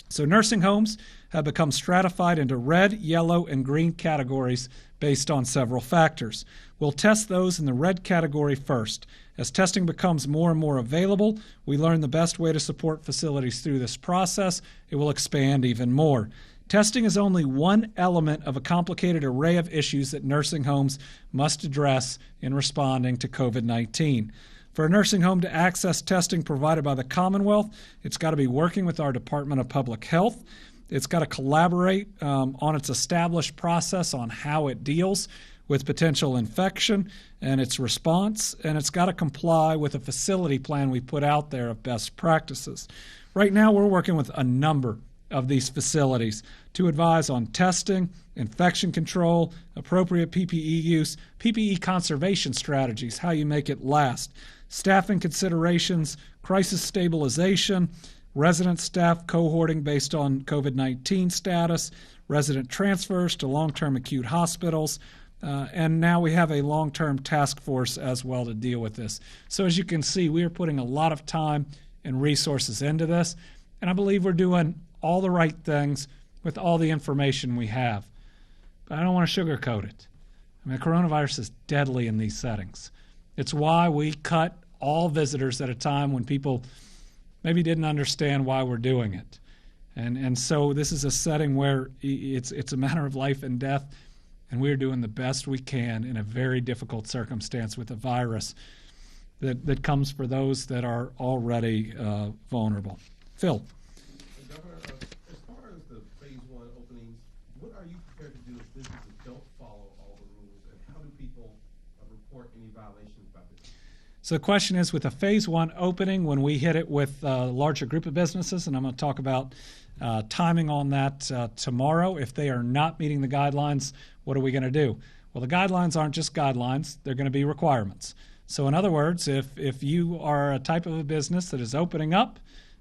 So nursing homes have become stratified into red, yellow, and green categories based on several factors. We'll test those in the red category first. As testing becomes more and more available, we learn the best way to support facilities through this process. It will expand even more. Testing is only one element of a complicated array of issues that nursing homes must address in responding to COVID-19. For a nursing home to access testing provided by the Commonwealth, it's got to be working with our Department of Public Health. It's got to collaborate on its established process on how it deals with potential infection and its response, and it's got to comply with a facility plan we put out there of best practices. Right now, we're working with a number of these facilities to advise on testing, infection control, appropriate PPE use, PPE conservation strategies, how you make it last, staffing considerations, crisis stabilization, resident staff cohorting based on COVID-19 status, resident transfers to long-term acute hospitals, and now we have a long-term task force as well to deal with this. So as you can see, we are putting a lot of time and resources into this, and I believe we're doing all the right things with all the information we have. But I don't want to sugarcoat it. The coronavirus is deadly in these settings. It's why we cut all visitors at a time when people maybe didn't understand why we're doing it. And so this is a setting where it's a matter of life and death, and we're doing the best we can in a very difficult circumstance with a virus that comes for those that are already vulnerable. Phil. Governor, as far as the phase 1 openings, what are you prepared to do if businesses don't follow all the rules, and how do people report any violations by business? So the question is, with a phase 1 opening, when we hit it with a larger group of businesses, and I'm going to talk about timing on that tomorrow, if they are not meeting the guidelines, what are we going to do? Well, the guidelines aren't just guidelines, they're going to be requirements. So in other words, if you are a type of a business that is opening up,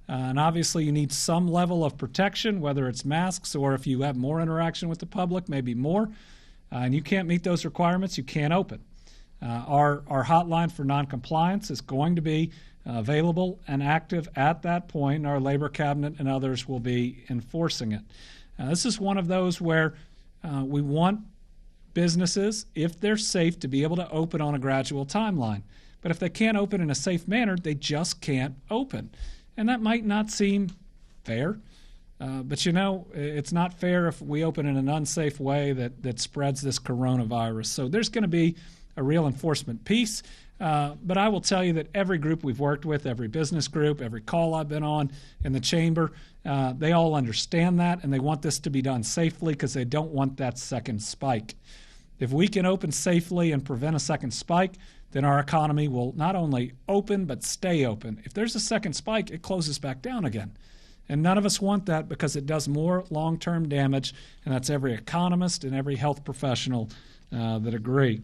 and obviously you need some level of protection, whether it's masks or if you have more interaction with the public, maybe more, and you can't meet those requirements, you can't open. Our hotline for noncompliance is going to be available and active at that point, and our labor cabinet and others will be enforcing it. This is one of those where we want businesses, if they're safe, to be able to open on a gradual timeline. But if they can't open in a safe manner, they just can't open. And that might not seem fair, but it's not fair if we open in an unsafe way that spreads this coronavirus. So there's going to be a real enforcement piece. But I will tell you that every group we've worked with, every business group, every call I've been on in the chamber, they all understand that, and they want this to be done safely because they don't want that second spike. If we can open safely and prevent a second spike, then our economy will not only open but stay open. If there's a second spike, it closes back down again. And none of us want that because it does more long-term damage, and that's every economist and every health professional that agree.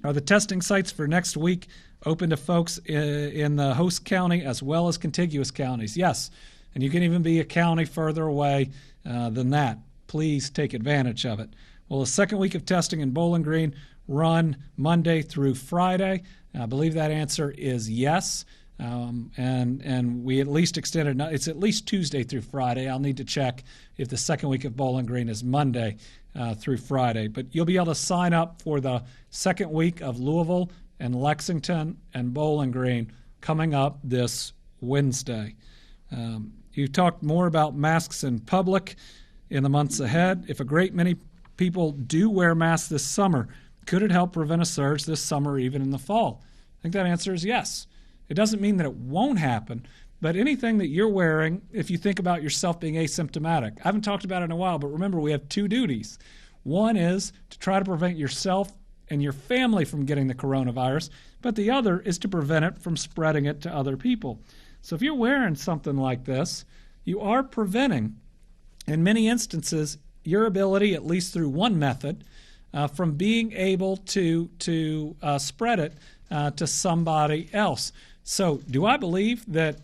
Are the testing sites for next week open to folks in the host county as well as contiguous counties? Yes, and you can even be a county further away than that. Please take advantage of it. Well, the second week of testing in Bowling Green run Monday through Friday. I believe that answer is yes. And we at least extended, it's at least Tuesday through Friday. I'll need to check if the second week of Bowling Green is Monday through Friday. But you'll be able to sign up for the second week of Louisville and Lexington and Bowling Green coming up this Wednesday. You talked more about masks in public in the months ahead. If a great many people do wear masks this summer, could it help prevent a surge this summer, even in the fall? I think that answer is yes. It doesn't mean that it won't happen, but anything that you're wearing, if you think about yourself being asymptomatic, I haven't talked about it in a while, but remember we have two duties. One is to try to prevent yourself and your family from getting the coronavirus, but the other is to prevent it from spreading it to other people. So if you're wearing something like this, you are preventing, in many instances, your ability, at least through one method, from being able to spread it to somebody else. So do I believe that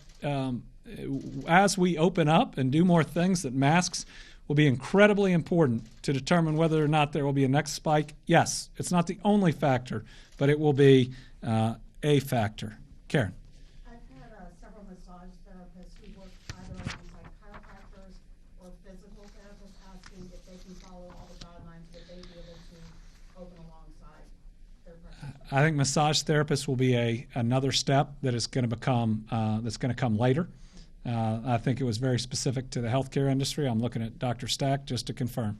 as we open up and do more things, that masks will be incredibly important to determine whether or not there will be a next spike? Yes. It's not the only factor, but it will be a factor. Karen. I've had several massage therapists who work either alongside chiropractors or physical therapists asking if they can follow all the guidelines, would they be able to open alongside their practice? I think massage therapists will be another step that is going to become that's going to come later. I think it was very specific to the healthcare industry. I'm looking at Dr. Stack just to confirm.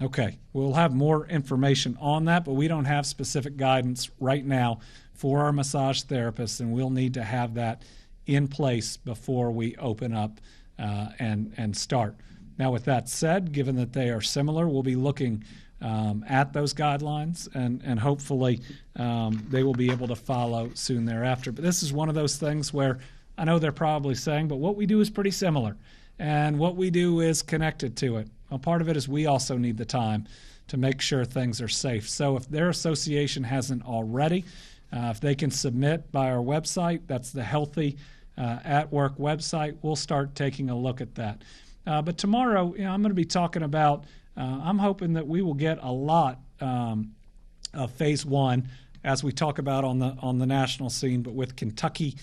Okay, we'll have more information on that, but we don't have specific guidance right now for our massage therapists, and we'll need to have that in place before we open up and start. Now, with that said, given that they are similar, we'll be looking at those guidelines, and hopefully they will be able to follow soon thereafter. But this is one of those things where I know they're probably saying, but what we do is pretty similar, and what we do is connected to it. Well, part of it is we also need the time to make sure things are safe. So if their association hasn't already, if they can submit by our website, that's the Healthy at Work website, we'll start taking a look at that. But tomorrow, I'm going to be talking about, I'm hoping that we will get a lot of phase one as we talk about on the national scene, but with Kentucky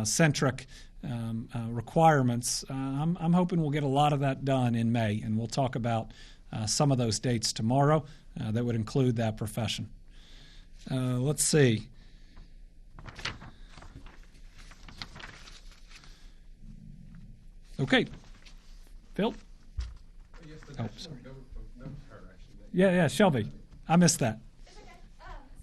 centric requirements. I'm hoping we'll get a lot of that done in May, and we'll talk about some of those dates tomorrow that would include that profession. Let's see. Okay. Phil? Yes, the Oh, national sorry. government, Yeah, Shelby. I missed that. It's okay.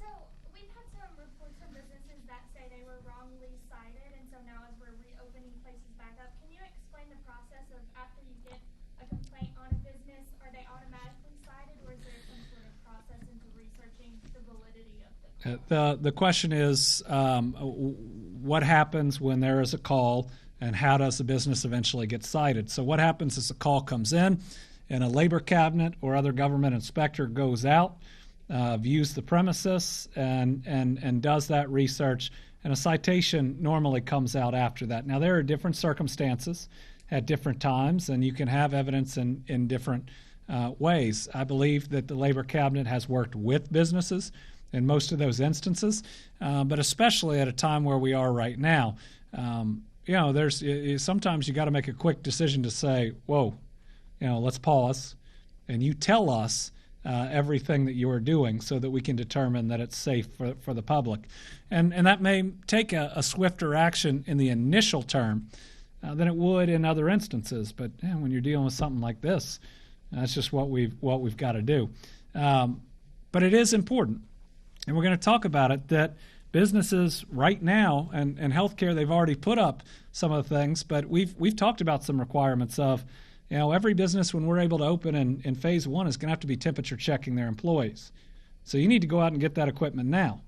So we've had some reports from businesses that say they were wrongly cited, and so now as we're reopening places back up, can you explain the process of after you get a complaint on a business, are they automatically cited, or is there some sort of process into researching the validity of them? The question is, what happens when there is a call, and how does the business eventually get cited? So what happens is the call comes in, and a labor cabinet or other government inspector goes out views the premises and does that research, and a citation normally comes out after that. Now, there are different circumstances at different times, and you can have evidence in different ways. I believe that the Labor Cabinet has worked with businesses in most of those instances, but especially at a time where we are right now. There's sometimes you got to make a quick decision to say, whoa, let's pause, and you tell us everything that you are doing so that we can determine that it's safe for the public. And that may take a swifter action in the initial term than it would in other instances. But when you're dealing with something like this, that's just what we've got to do. But it is important, and we're going to talk about it, that businesses right now and healthcare, they've already put up some of the things, but we've talked about some requirements of, every business when we're able to open in phase one is going to have to be temperature checking their employees. So you need to go out and get that equipment now.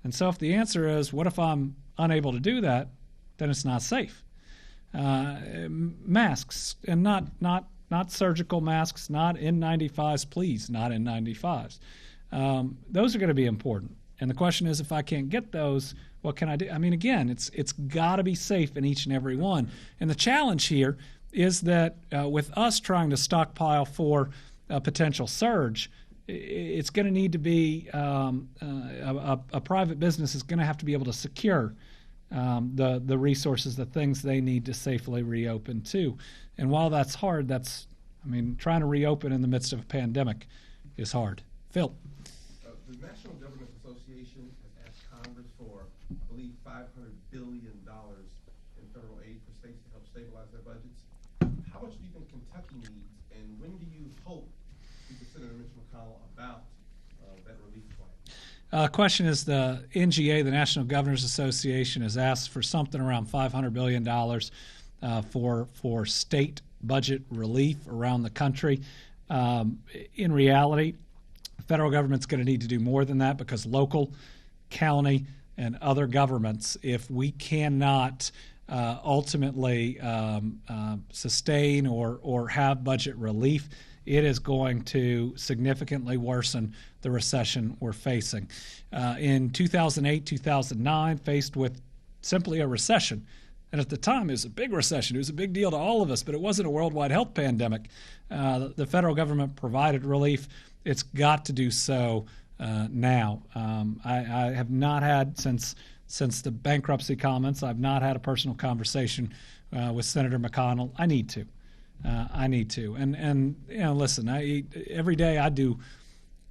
And so if the answer is, what if I'm unable to do that, then it's not safe. Masks, and not surgical masks, not N95s, please, not N95s. Those are going to be important. And the question is, if I can't get those, what can I do? I mean, again, it's got to be safe in each and every one. And the challenge here is that with us trying to stockpile for a potential surge, it's going to need to be a private business is going to have to be able to secure the resources, the things they need to safely reopen too. And while that's hard, trying to reopen in the midst of a pandemic is hard. Phil. The National Government Association has asked Congress for, I believe, $500 billion in federal aid for states to help stabilize their budgets. How much do you think Kentucky needs, and when do you hope to speak to Senator Mitch McConnell about that relief plan? Question is, the NGA, the National Governors Association, has asked for something around $500 billion for state budget relief around the country. In reality, the federal government's going to need to do more than that, because local, county, and other governments, if we cannot ultimately sustain or have budget relief, it is going to significantly worsen the recession we're facing. In 2008, 2009, faced with simply a recession, and at the time it was a big recession. It was a big deal to all of us, but it wasn't a worldwide health pandemic. The federal government provided relief. It's got to do so now. I have not had, since the bankruptcy comments, I've not had a personal conversation with Senator McConnell. I need to. And listen, every day I do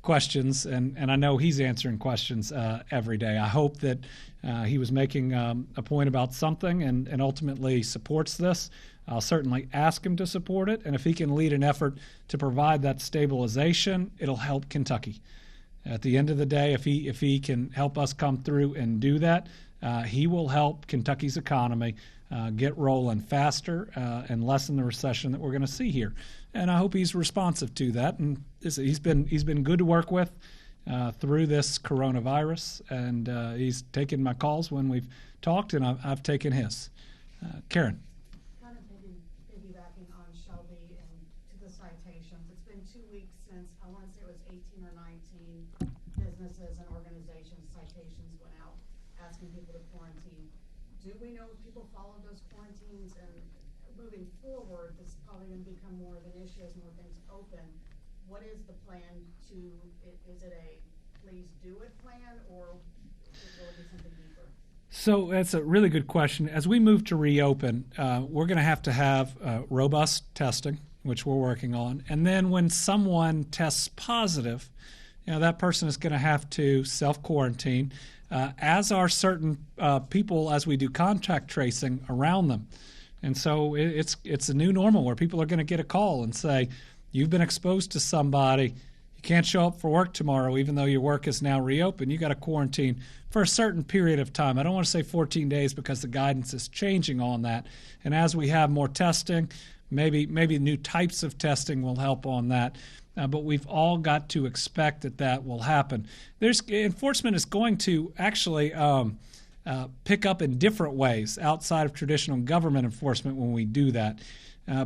questions, and I know he's answering questions every day. I hope that he was making a point about something and ultimately supports this. I'll certainly ask him to support it, and if he can lead an effort to provide that stabilization, it'll help Kentucky. At the end of the day, if he can help us come through and do that, he will help Kentucky's economy get rolling faster and lessen the recession that we're going to see here. And I hope he's responsive to that. And he's been good to work with through this coronavirus, and he's taken my calls when we've talked, and I've taken his. Karen. Kind of piggybacking on Shelby and to the citations. It's been 2 weeks since, I want to say it was 18 or 19 businesses and organizations citations went out asking people to quarantine. Do we know if people followed those quarantines? And moving forward, this is probably going to become more of an issue as more things open. What is the plan to, is it a please do it plan, or will it be something deeper? So that's a really good question. As we move to reopen, we're going to have robust testing, which we're working on. And then when someone tests positive, that person is going to have to self-quarantine, as are certain people as we do contact tracing around them. And so it's a new normal where people are going to get a call and say, you've been exposed to somebody. You can't show up for work tomorrow, even though your work is now reopened. You got to quarantine for a certain period of time. I don't want to say 14 days because the guidance is changing on that. And as we have more testing, maybe new types of testing will help on that. But we've all got to expect that will happen. Enforcement is going to actually pick up in different ways outside of traditional government enforcement when we do that,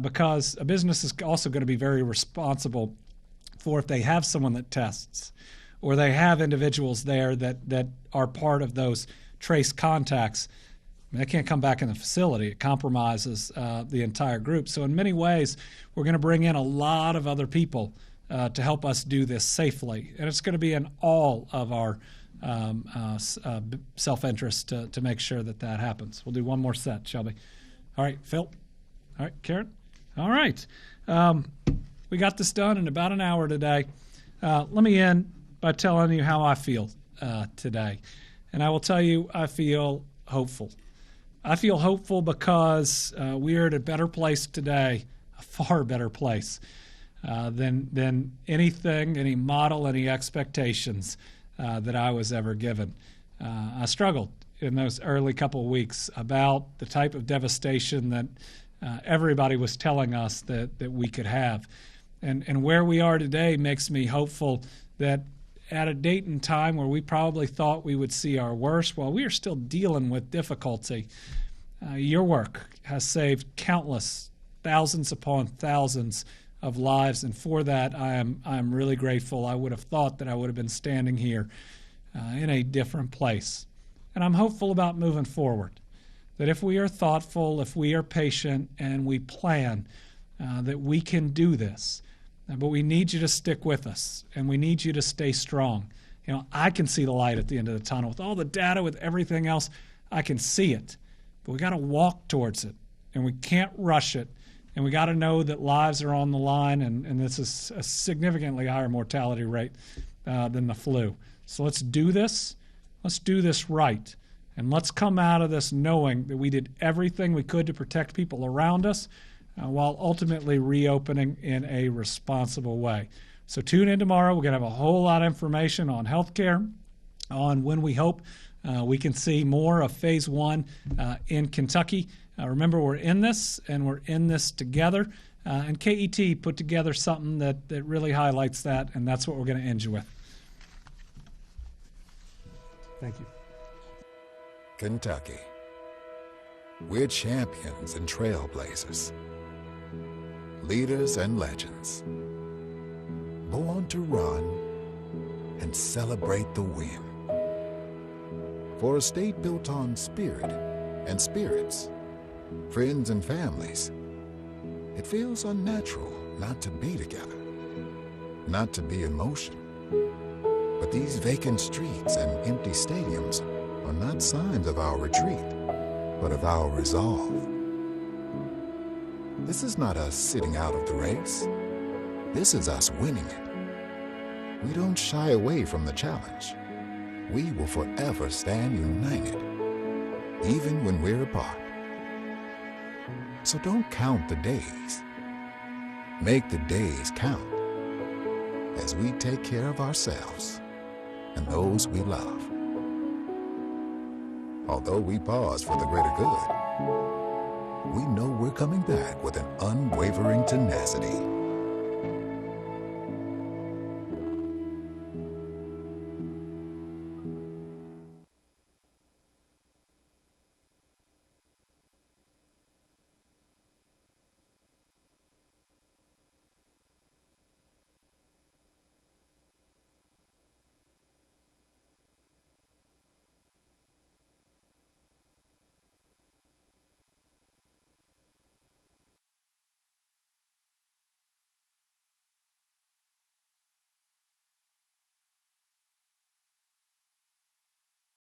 because a business is also going to be very responsible for if they have someone that tests or they have individuals there that are part of those trace contacts, they can't come back in the facility. It compromises the entire group. So in many ways, we're going to bring in a lot of other people to help us do this safely. And it's going to be in all of our self-interest to make sure that happens. We'll do one more set, Shelby. All right, Phil. All right, Karen. All right. We got this done in about an hour today. Let me end by telling you how I feel today. And I will tell you, I feel hopeful. I feel hopeful because we are at a better place today, a far better place than anything, any model, any expectations that I was ever given. I struggled in those early couple of weeks about the type of devastation that everybody was telling us that we could have. And where we are today makes me hopeful that at a date and time where we probably thought we would see our worst, while we are still dealing with difficulty, your work has saved countless, thousands upon thousands of lives, and for that I am really grateful. I would have thought that I would have been standing here in a different place. And I'm hopeful about moving forward, that if we are thoughtful, if we are patient, and we plan, that we can do this. But we need you to stick with us, and we need you to stay strong. You know, I can see the light at the end of the tunnel. With all the data, with everything else, I can see it. But we got to walk towards it, and we can't rush it. And we got to know that lives are on the line, and this is a significantly higher mortality rate than the flu. So let's do this. Let's do this right. And let's come out of this knowing that we did everything we could to protect people around us, while ultimately reopening in a responsible way. So tune in tomorrow. We're going to have a whole lot of information on healthcare, on when we hope we can see more of Phase 1 in Kentucky. Remember, we're in this, and we're in this together. And KET put together something that really highlights that, and that's what we're going to end you with. Thank you. Kentucky. We're champions and trailblazers, leaders and legends, born to run and celebrate the win. For a state built on spirit and spirits, friends and families, it feels unnatural not to be together, not to be in motion. But these vacant streets and empty stadiums are not signs of our retreat, but of our resolve. This is not us sitting out of the race. This is us winning it. We don't shy away from the challenge. We will forever stand united, even when we're apart. So don't count the days. Make the days count as we take care of ourselves and those we love. Although we pause for the greater good, we know we're coming back with an unwavering tenacity.